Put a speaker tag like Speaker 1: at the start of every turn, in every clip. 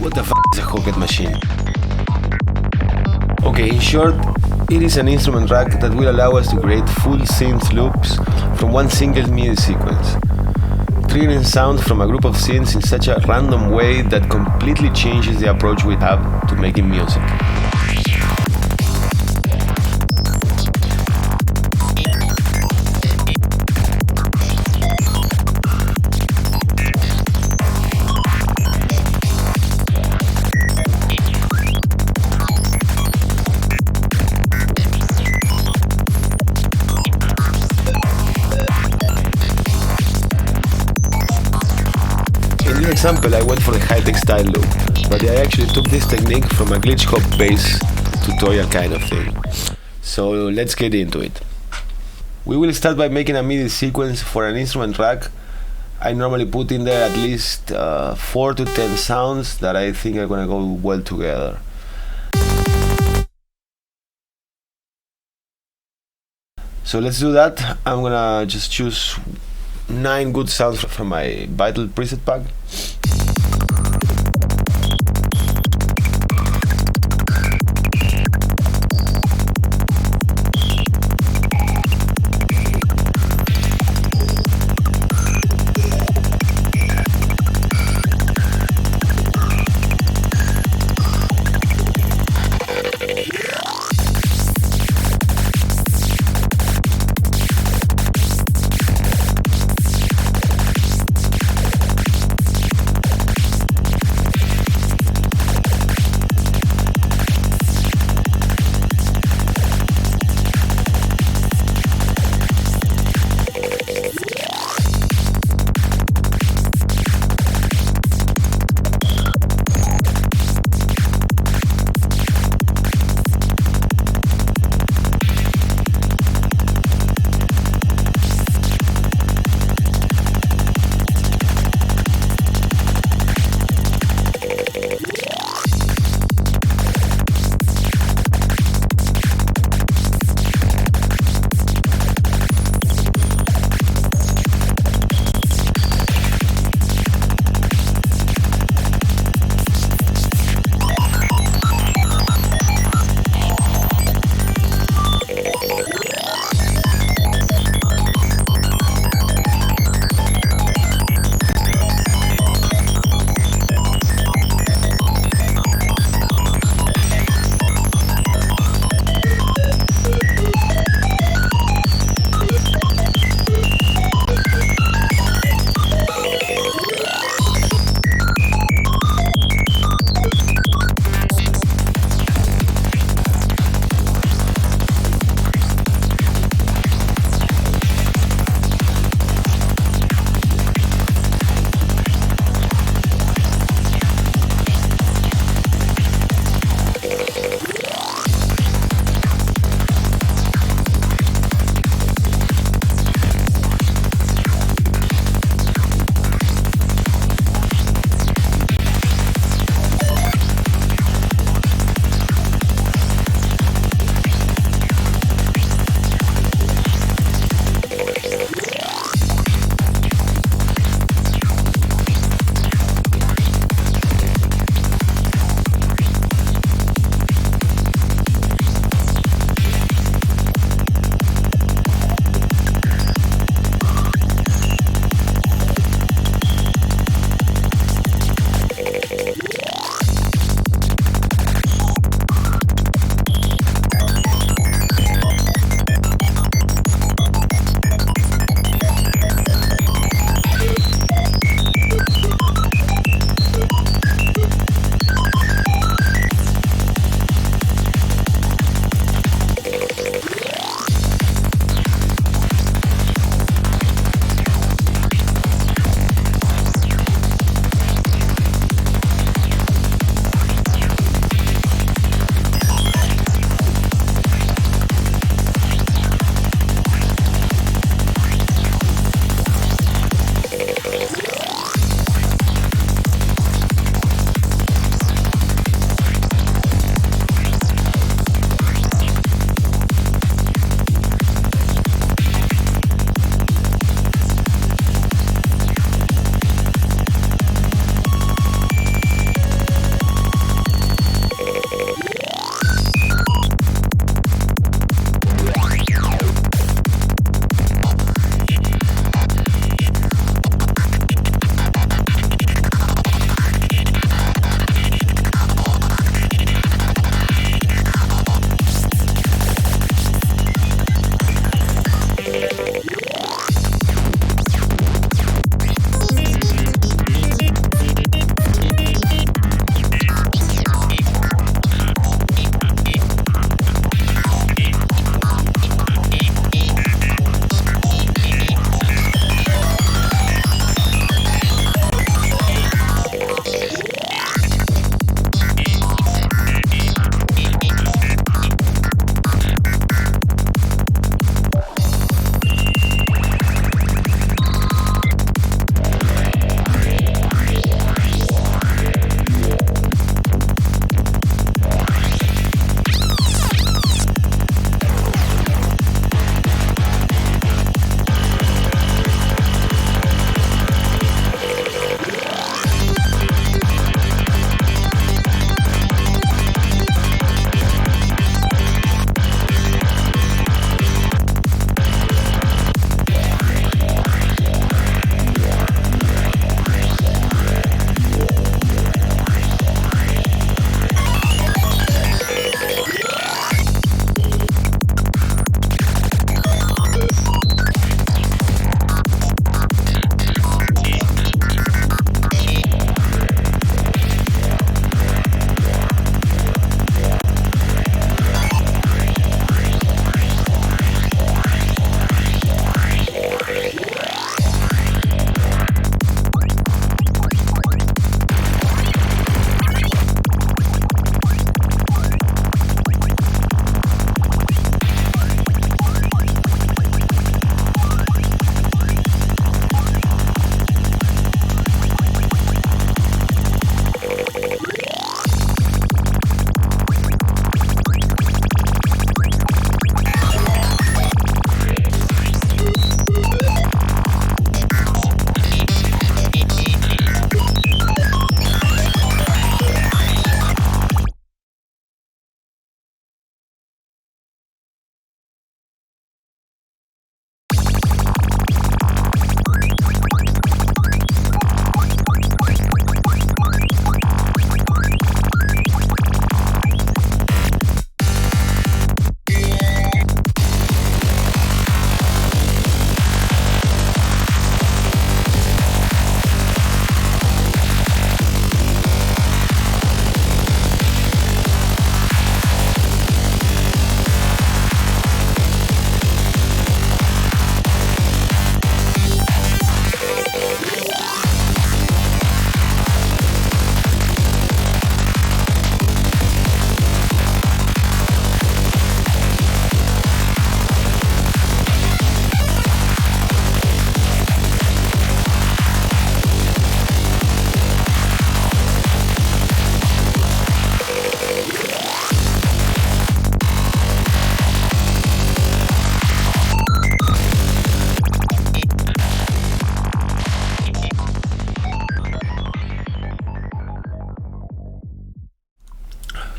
Speaker 1: What the f is a Hocket machine? Okay, in short, it is an instrument rack that will allow us to create full synth loops from one single MIDI sequence, triggering sound from a group of synths in such a random way that completely changes the approach we have to making music. In this example, I went for the high-tech style loop, but I actually took this technique from a glitch hop bass tutorial kind of thing. So let's get into it. We will start by making a MIDI sequence for an instrument rack. I normally put in there at least 4 to 10 sounds that I think are gonna go well together. So let's do that. I'm gonna just choose 9 good sounds from my VITAL preset pack.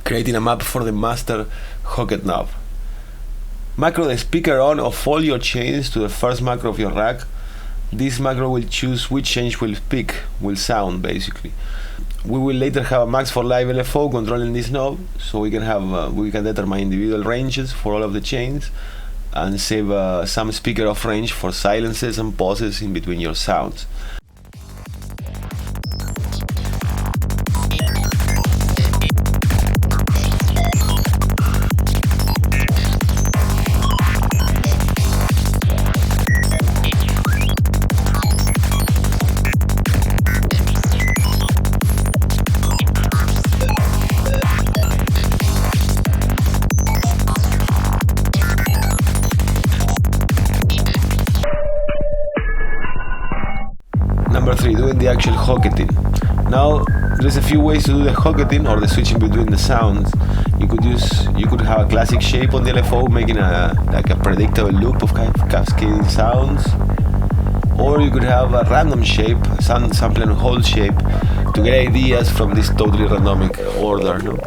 Speaker 1: creating a map for the master Hocket knob. Macro the speaker on of all your chains to the first macro of your rack. This macro will choose which change will sound basically. We will later have a max for live LFO controlling this knob, so we can determine individual ranges for all of the chains and save some speaker off range for silences and pauses in between your sounds. Number 3, doing the actual hocketing. Now, there's a few ways to do the hocketing or the switching between the sounds. You could have a classic shape on the LFO, making like a predictable loop of cascading sounds, or you could have a random shape, sample and hold shape, to get ideas from this totally randomic order. No?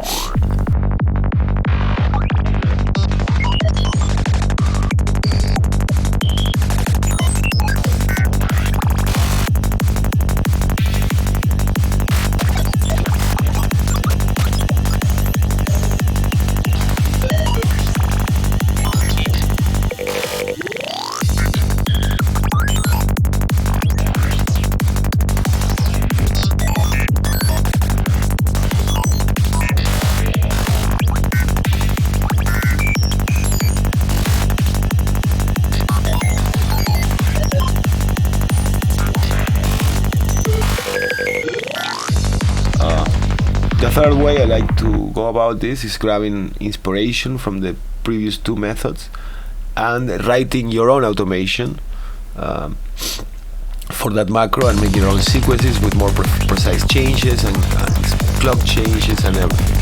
Speaker 1: The third way I like to go about this is grabbing inspiration from the previous two methods and writing your own automation for that macro and making your own sequences with more precise changes and clock changes and everything.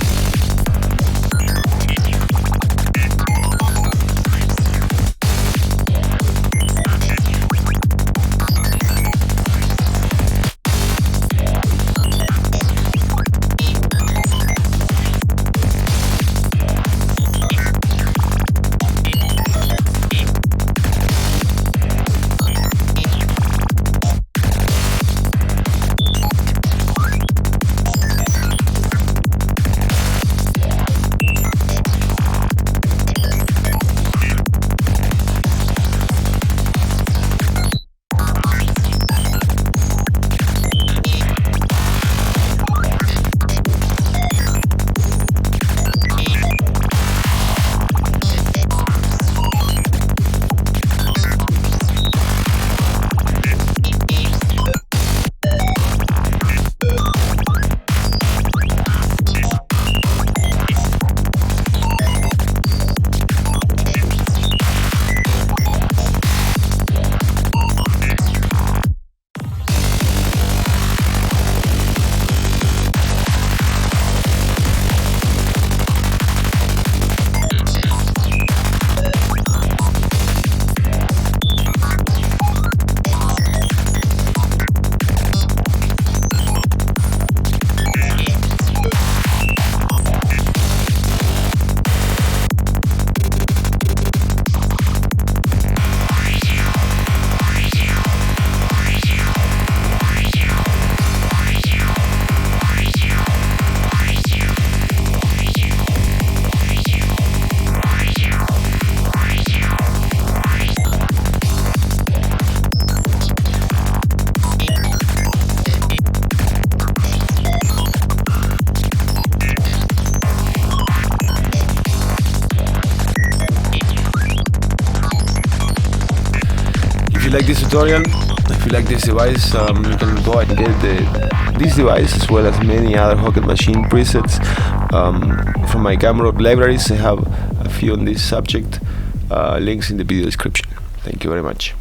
Speaker 1: If you like this tutorial, if you like this device, you can go and get this device as well as many other Hocket machine presets from my camera libraries. I have a few on this subject, links in the video description. Thank you very much.